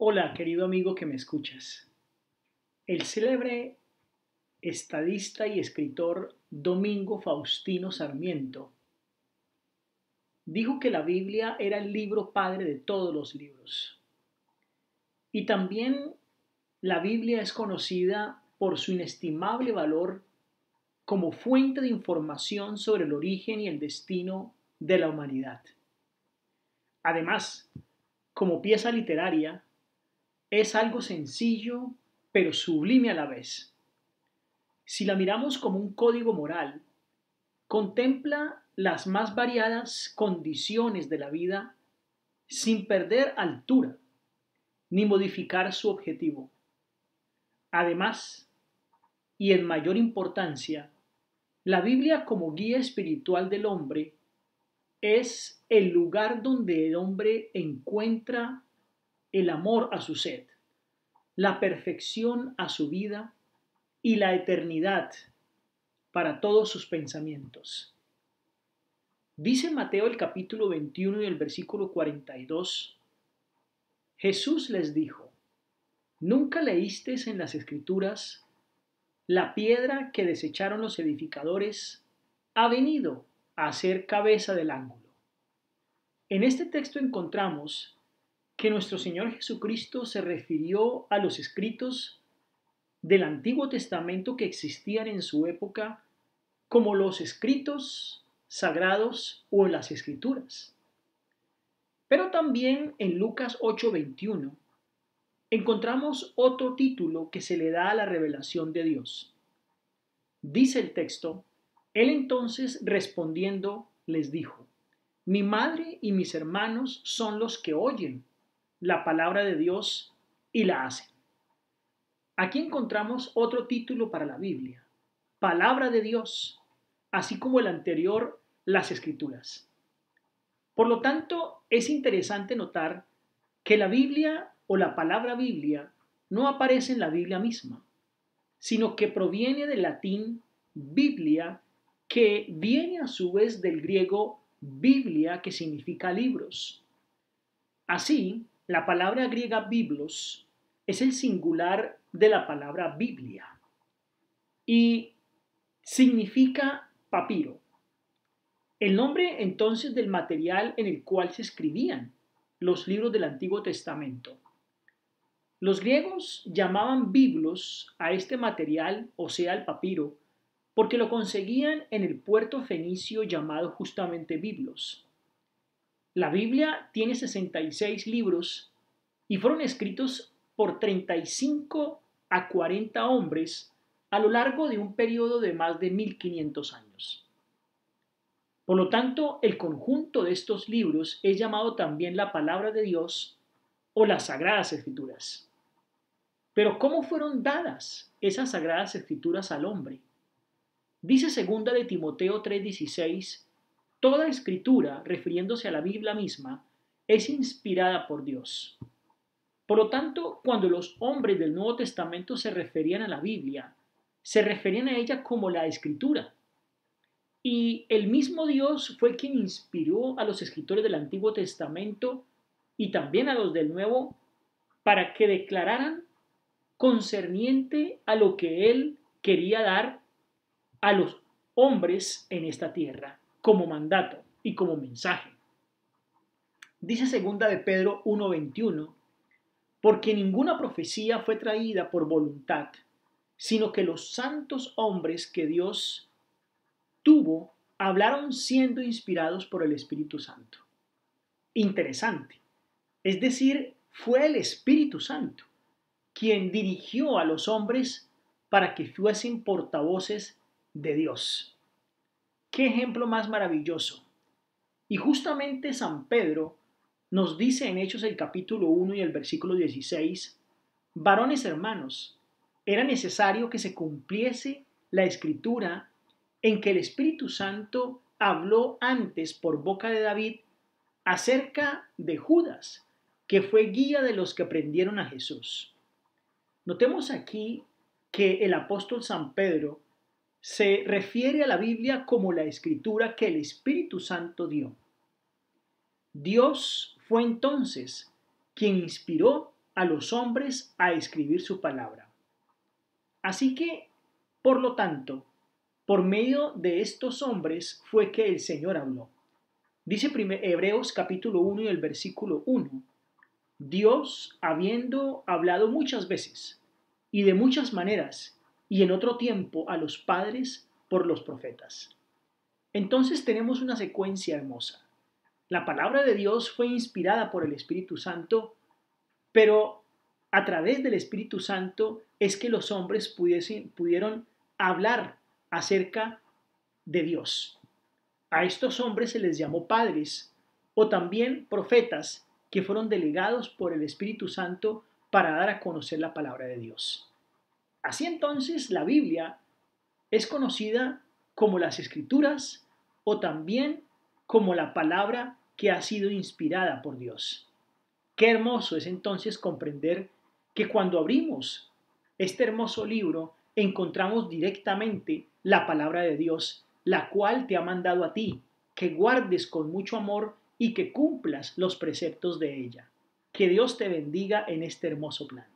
Hola, querido amigo que me escuchas. El célebre estadista y escritor Domingo Faustino Sarmiento dijo que la Biblia era el libro padre de todos los libros. Y también la Biblia es conocida por su inestimable valor como fuente de información sobre el origen y el destino de la humanidad. Además, como pieza literaria, es algo sencillo pero sublime a la vez. Si la miramos como un código moral, contempla las más variadas condiciones de la vida sin perder altura ni modificar su objetivo. Además, y en mayor importancia, la Biblia como guía espiritual del hombre es el lugar donde el hombre encuentra el amor a su sed, la perfección a su vida y la eternidad para todos sus pensamientos. Dice Mateo el capítulo 21 y el versículo 42, Jesús les dijo, ¿nunca leísteis en las Escrituras, la piedra que desecharon los edificadores ha venido a ser cabeza del ángulo? En este texto encontramos que nuestro Señor Jesucristo se refirió a los escritos del Antiguo Testamento que existían en su época como los escritos sagrados o las escrituras. Pero también en Lucas 8:21 encontramos otro título que se le da a la revelación de Dios. Dice el texto, él entonces respondiendo les dijo, mi madre y mis hermanos son los que oyen la palabra de Dios y la hacen. Aquí encontramos otro título para la Biblia, palabra de Dios, así como el anterior, las escrituras. Por lo tanto, es interesante notar que la Biblia o la palabra Biblia no aparece en la Biblia misma, sino que proviene del latín Biblia, que viene a su vez del griego Biblia, que significa libros. Así, la palabra griega biblos es el singular de la palabra Biblia y significa papiro. El nombre entonces del material en el cual se escribían los libros del Antiguo Testamento. Los griegos llamaban biblos a este material, o sea, el papiro, porque lo conseguían en el puerto fenicio llamado justamente Biblos. La Biblia tiene 66 libros y fueron escritos por 35 a 40 hombres a lo largo de un periodo de más de 1500 años. Por lo tanto, el conjunto de estos libros es llamado también la palabra de Dios o las Sagradas Escrituras. Pero ¿cómo fueron dadas esas Sagradas Escrituras al hombre? Dice segunda de Timoteo 3:16, toda escritura, refiriéndose a la Biblia misma, es inspirada por Dios. Por lo tanto, cuando los hombres del Nuevo Testamento se referían a la Biblia, se referían a ella como la Escritura. Y el mismo Dios fue quien inspiró a los escritores del Antiguo Testamento y también a los del Nuevo para que declararan concerniente a lo que Él quería dar a los hombres en esta tierra como mandato y como mensaje. Dice segunda de Pedro 1:21, porque ninguna profecía fue traída por voluntad, sino que los santos hombres que Dios tuvo hablaron siendo inspirados por el Espíritu Santo. Interesante. Es decir, fue el Espíritu Santo quien dirigió a los hombres para que fuesen portavoces de Dios. ¡Qué ejemplo más maravilloso! Y justamente San Pedro nos dice en Hechos el capítulo 1 y el versículo 16, varones hermanos, era necesario que se cumpliese la escritura en que el Espíritu Santo habló antes por boca de David acerca de Judas, que fue guía de los que prendieron a Jesús. Notemos aquí que el apóstol San Pedro se refiere a la Biblia como la escritura que el Espíritu Santo dio. Dios fue entonces quien inspiró a los hombres a escribir su palabra. Así que, por lo tanto, por medio de estos hombres fue que el Señor habló. Dice Hebreos capítulo 1 y el versículo 1. Dios, habiendo hablado muchas veces y de muchas maneras y en otro tiempo a los padres por los profetas. Entonces tenemos una secuencia hermosa. La palabra de Dios fue inspirada por el Espíritu Santo, pero a través del Espíritu Santo es que los hombres pudieron hablar acerca de Dios. A estos hombres se les llamó padres o también profetas que fueron delegados por el Espíritu Santo para dar a conocer la palabra de Dios. Así entonces la Biblia es conocida como las Escrituras o también como la palabra que ha sido inspirada por Dios. Qué hermoso es entonces comprender que cuando abrimos este hermoso libro encontramos directamente la palabra de Dios, la cual te ha mandado a ti, que guardes con mucho amor y que cumplas los preceptos de ella. Que Dios te bendiga en este hermoso plan.